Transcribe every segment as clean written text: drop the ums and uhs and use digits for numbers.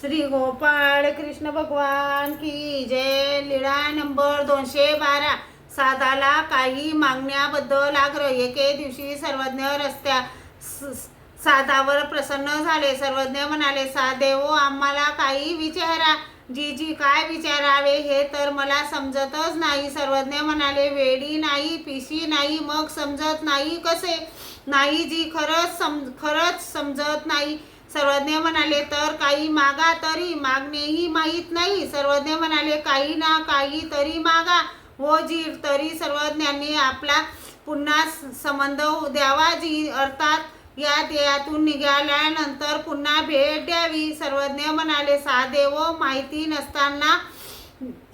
श्री गोपाळ कृष्ण भगवान की जय. लीळा नंबर 212. साधाला काही मागण्याबद्दल आग्रह. एके दिवशी सर्वज्ञ रस्त्या साधावर प्रसन्न झाले. सर्वज्ञ म्हणाले, साधेव, आम्हाला काही विचारा. जीजी, काय विचारावे हे तर मला समजतच नाही. सर्वज्ञ म्हणाले, वेडी नाही, पिशी नाही, मग समजत नाही कसे? नाही जी, खरंच समजत नाही. सर्वज्ञ म्हणाले, तर काही मागा तरी. मागणेही माहीत नाही. सर्वज्ञ म्हणाले, काही ना काही तरी मागा. हो जी. तरी सर्वज्ञांनी आपला पुन्हा संबंध द्यावा जी, अर्थात या देहातून निघाल्यानंतर पुन्हा भेट द्यावी. सर्वज्ञ म्हणाले, साधेव, माहिती नसताना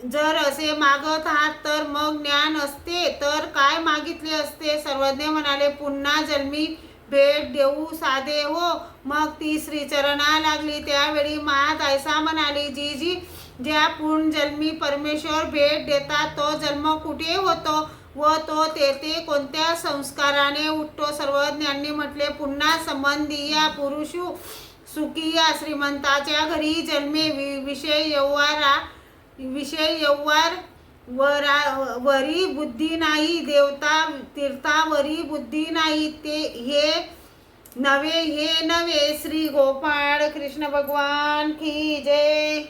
जर असे मागत आहात तर मग ज्ञान असते तर काय मागितले असते? सर्वज्ञ म्हणाले, पुन्हा जन्मी भेट देऊ साधे हो. मग ती श्रीचरणा लागली. त्यावेळी महादायसा म्हणाली, जीजी, ज्या पुनर्जन्मी परमेश्वर भेट देतात तो जन्म कुठे होतो व तो तेथे कोणत्या संस्काराने उठतो? सर्वज्ञांनी म्हटले, पुन्हा संबंधीया पुरुषू सुखिया श्रीमंताच्या घरी जन्मे. विषय व्यवहार वरी बुद्धी नाही. देवता तीर्थावरी बुद्धी नाही. हे नवे. श्री गोपाळ कृष्ण भगवान की जय.